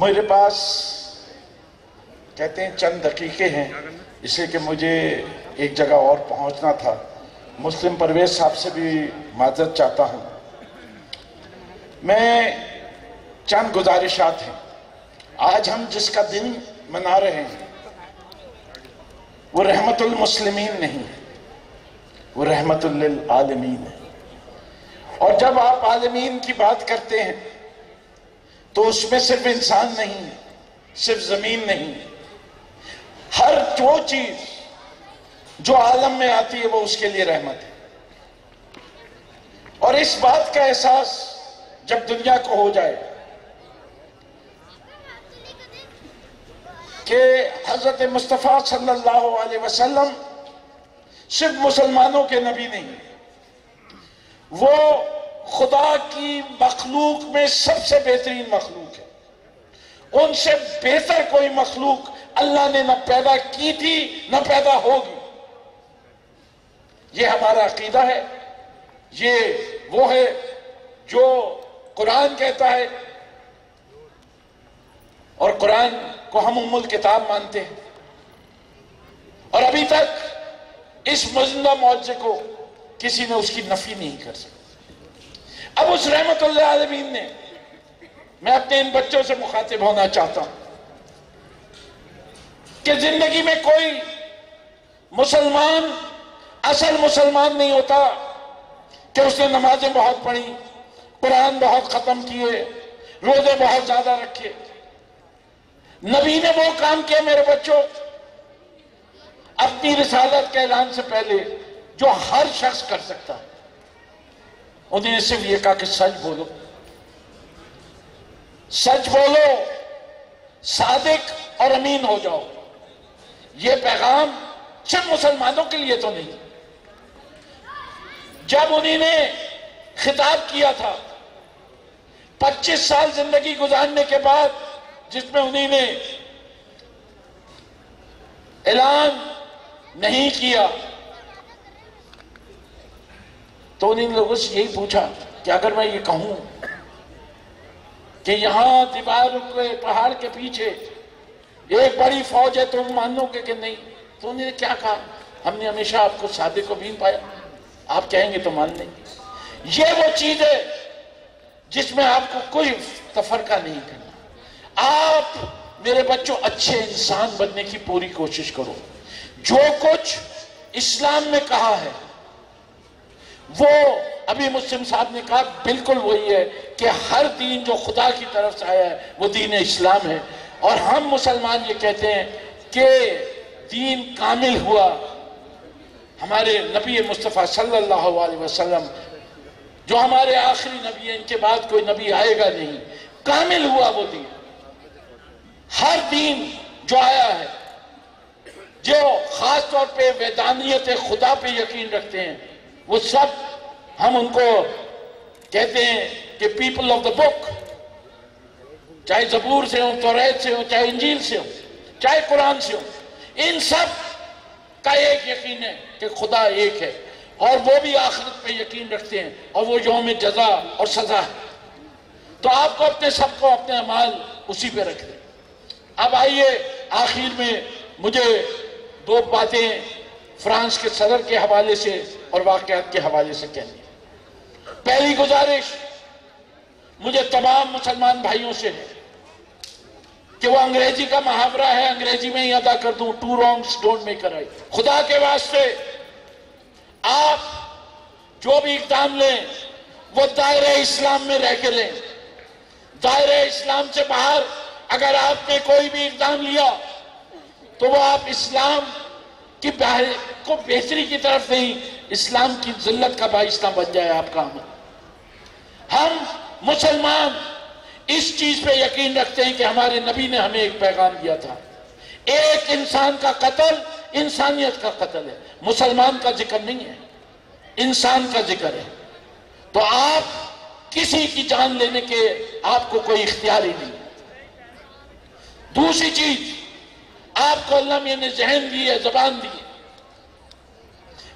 मेरे पास कहते हैं चंद दकीके हैं, इसलिए कि मुझे एक जगह और पहुंचना था। मुस्लिम परवेज साहब से भी माजरत चाहता हूं। मैं चंद गुजारिशात हैं। आज हम जिसका दिन मना रहे हैं वो रहमतुल मुस्लिमीन नहीं है, वो रहमतुल लिल आलमीन है। और जब आप आलमीन की बात करते हैं तो उसमें सिर्फ इंसान नहीं है, सिर्फ जमीन नहीं है, हर जो चीज जो आलम में आती है वो उसके लिए रहमत है। और इस बात का एहसास जब दुनिया को हो जाए कि हजरत मुस्तफा सल्लल्लाहु अलैहि वसल्लम सिर्फ मुसलमानों के नबी नहीं, वो खुदा की मखलूक में सबसे बेहतरीन मखलूक है। उनसे बेहतर कोई मखलूक अल्लाह ने न पैदा की थी न पैदा होगी। ये हमारा अकीदा है, ये वो है जो कुरान कहता है, और कुरान को हम उम्मुल किताब मानते हैं। और अभी तक इस मुजिंदा मौजे को किसी ने उसकी नफी नहीं कर सका। अब उस रहमतुल लिल आलमीन ने, मैं अपने इन बच्चों से मुखातिब होना चाहता हूं कि जिंदगी में कोई मुसलमान असल मुसलमान नहीं होता कि उसने नमाजें बहुत पढ़ी, कुरान बहुत खत्म किए, रोजे बहुत ज्यादा रखे। नबी ने वो काम किया मेरे बच्चों अपनी रिसालत के ऐलान से पहले जो हर शख्स कर सकता है। उन्होंने सिर्फ ये कहा कि सच बोलो, सच बोलो, सादिक और अमीन हो जाओ। ये पैगाम सिर्फ मुसलमानों के लिए तो नहीं। जब उन्होंने खिताब किया था 25 साल जिंदगी गुजारने के बाद, जिसमें उन्होंने ऐलान नहीं किया, तो उन्हीं लोगों से यही पूछा कि अगर मैं ये कहूं कि यहां दीवार के पहाड़ के पीछे एक बड़ी फौज है, तुम मानोगे कि नहीं? तो उन्होंने क्या कहा, हमने हमेशा आपको सादिक को बीन पाया, आप कहेंगे तो मान लेंगे। ये वो चीज है जिसमें आपको कोई तफरका नहीं करना। आप मेरे बच्चों अच्छे इंसान बनने की पूरी कोशिश करो। जो कुछ इस्लाम में कहा है वो अभी मुस्लिम साहब ने कहा बिल्कुल वही है कि हर दीन जो खुदा की तरफ से आया है वो दीन इस्लाम है। और हम मुसलमान ये कहते हैं कि दीन कामिल हुआ, हमारे नबी मुस्तफ़ा सल्लल्लाहु अलैहि वसल्लम जो हमारे आखिरी नबी हैं, इनके बाद कोई नबी आएगा नहीं, कामिल हुआ वो दीन। हर दीन जो आया है, जो खास तौर पे वैदानियत खुदा पे यकीन रखते हैं, वो सब हम उनको कहते हैं कि पीपल ऑफ द बुक। चाहे जबूर से हो, तौरात से हो, चाहे इंजील से हो, चाहे कुरान से हो, इन सब का एक यकीन है कि खुदा एक है, और वो भी आखिरत पे यकीन रखते हैं, और वो यौम जजा और सजा है। तो आपको अपने सबको अपने अमाल उसी पे रख दें। अब आइए आखिर में मुझे दो बातें फ्रांस के सदर के हवाले से और वाकयात के हवाले से कहनी है। पहली गुजारिश मुझे तमाम मुसलमान भाइयों से है कि वो अंग्रेजी का मुहावरा है, अंग्रेजी में ही अदा कर दूं, two wrongs don't make a right. खुदा के वास्ते आप जो भी इक़दाम लें वो दायरे इस्लाम में रह के लें। दायरे इस्लाम से बाहर अगर आपने कोई भी इक़दाम लिया तो वो आप इस्लाम की को बेहतरी की तरफ नहीं, इस्लाम की जिल्लत का बाइस ना बन जाए आपका अमल। हम मुसलमान इस चीज पे यकीन रखते हैं कि हमारे नबी ने हमें एक पैगाम दिया था, एक इंसान का कत्ल इंसानियत का कत्ल है, मुसलमान का जिक्र नहीं है, इंसान का जिक्र है। तो आप किसी की जान लेने के आपको कोई इख्तियार ही नहीं। दूसरी चीज, आपको अल्लाह ने जहन दी है, जबान दी है,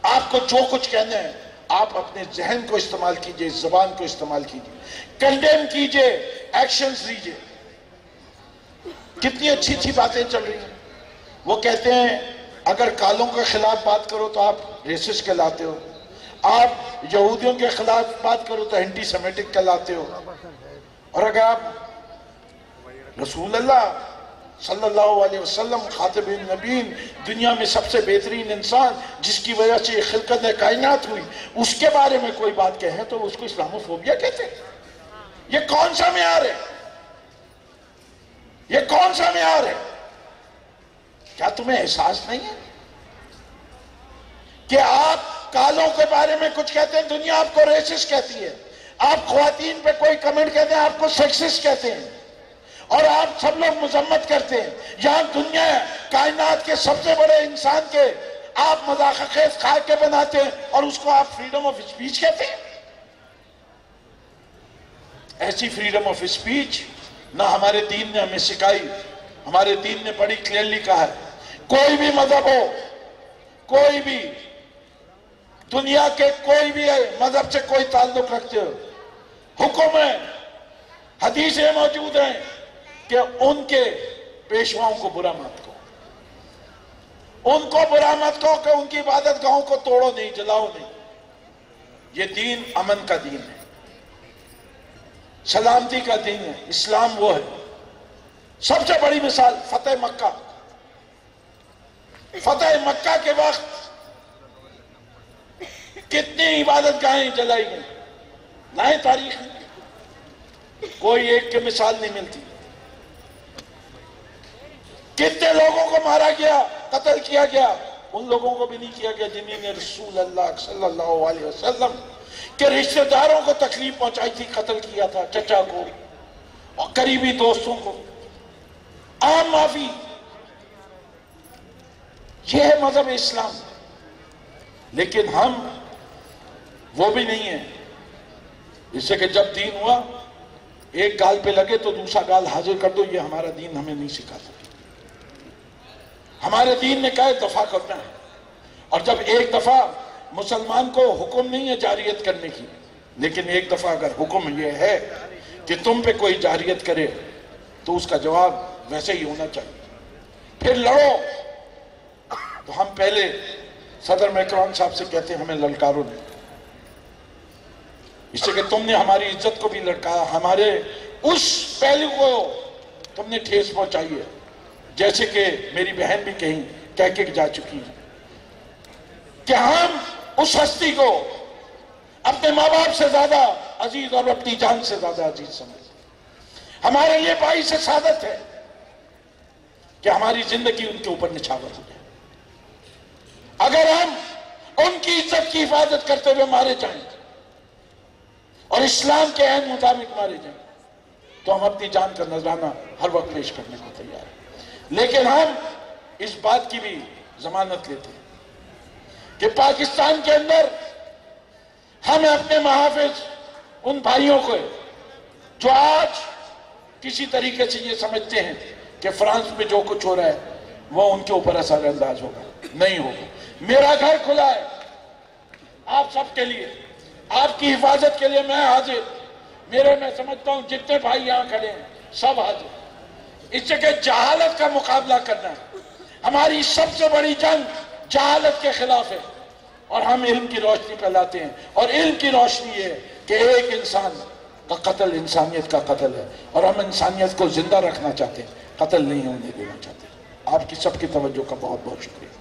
आपको जो कुछ कहना है आप अपने जहन को इस्तेमाल कीजिए, जबान को इस्तेमाल कीजिए, कंडेम कीजिए, एक्शंस लीजिए। कितनी अच्छी अच्छी बातें चल रही हैं। वो कहते हैं अगर कालों के खिलाफ बात करो तो आप रेसिस्ट कहलाते हो, आप यहूदियों के खिलाफ बात करो तो एंटी सेमेटिक कहलाते हो, और अगर आप रसूल अल्लाह सल्लल्लाहु अलैहि वसल्लम खातिबुन नबीन, दुनिया में सबसे बेहतरीन इंसान जिसकी वजह से खिलकत कायनात हुई, उसके बारे में कोई बात कहे तो उसको इस्लामोफोबिया कहते हैं। ये कौन सा म्यार है? ये कौन सा म्यार है? क्या तुम्हें एहसास नहीं है कि आप कालों के बारे में कुछ कहते हैं, दुनिया आपको रेसिस्ट कहती है। आप ख्वातीन पे कोई कमेंट कहते हैं, आपको सेक्सिस्ट कहते हैं, और आप सब लोग मजम्मत करते हैं। यहां दुनिया कायनात के सबसे बड़े इंसान के आप मजाक खा के बनाते हैं और उसको आप फ्रीडम ऑफ स्पीच कहते हैं। ऐसी फ्रीडम ऑफ स्पीच ना हमारे दीन ने हमें सिखाई। हमारे दीन ने बड़ी क्लियरली कहा है, कोई भी मजहब हो, कोई भी दुनिया के कोई भी मजहब से कोई ताल्लुक रखते हो, हुक्म है, हदीसें मौजूद हैं कि उनके पेशवाओं को बुरा मत कहो, उनको बुरा मत कहो, कि उनकी इबादत गाहों को तोड़ो नहीं, जलाओ नहीं। ये दीन अमन का दीन है, सलामती का दीन है। इस्लाम वो है। सबसे बड़ी मिसाल फतेह मक्का। फतेह मक्का के वक्त कितनी इबादत गाहें जलाई गई, लाए तारीख में कोई एक की मिसाल नहीं मिलती। कितने लोगों को मारा गया, कत्ल किया गया, उन लोगों को भी नहीं किया गया जिन्होंने रसूल अल्लाह सल्लल्लाहु अलैहि वसल्लम के रिश्तेदारों को तकलीफ पहुंचाई थी, कत्ल किया था, चचा को और करीबी दोस्तों को। आम माफी, यह है मजहब इस्लाम। लेकिन हम वो भी नहीं है, इससे कि जब दीन हुआ एक गाल पे लगे तो दूसरा गाल हाजिर कर दो। ये हमारा दीन हमें नहीं सिखाता। हमारे दीन ने कहा दफा करना है, और जब एक दफा मुसलमान को हुक्म नहीं है जारियत करने की, लेकिन एक दफा अगर हुक्म यह है कि तुम पे कोई जारियत करे तो उसका जवाब वैसे ही होना चाहिए। फिर लड़ो तो हम पहले सदर मैक्रोन साहब से कहते हैं हमें ललकारो नहीं, इससे कि तुमने हमारी इज्जत को भी लड़काया, हमारे उस पहलू को तुमने ठेस पहुंचाई है। जैसे कि मेरी बहन भी कहीं कह के जा चुकी है कि हम उस हस्ती को अपने माँ बाप से ज्यादा अजीज और अपनी जान से ज्यादा अजीज समझते। हमारे लिए भाई से सादत है कि हमारी जिंदगी उनके ऊपर निछावर हो जाए। अगर हम उनकी इज्जत की हिफाजत करते हुए मारे जाएं और इस्लाम के ऐन मुताबिक मारे जाएं तो हम अपनी जान का नजराना हर वक्त पेश करने को तैयार हैं। लेकिन हम इस बात की भी जमानत लेते हैं कि पाकिस्तान के अंदर हमें अपने महाफिज उन भाइयों को जो आज किसी तरीके से ये समझते हैं कि फ्रांस में जो कुछ हो रहा है वो उनके ऊपर असर अंदाज होगा, नहीं होगा। मेरा घर खुला है आप सबके लिए, आपकी हिफाजत के लिए मैं हाजिर। मेरे मैं समझता हूं जितने भाई यहां खड़े हैं सब हाजिर। इससे कि जहालत का मुकाबला करना है। हमारी सबसे बड़ी जंग जहालत के खिलाफ है और हम इल्म की रोशनी फैलाते हैं, और इल्म की रोशनी है कि एक इंसान का कत्ल इंसानियत का कत्ल है और हम इंसानियत को जिंदा रखना चाहते हैं, कत्ल नहीं होने देना चाहते। आपकी सबकी तवज्जो का बहुत बहुत शुक्रिया।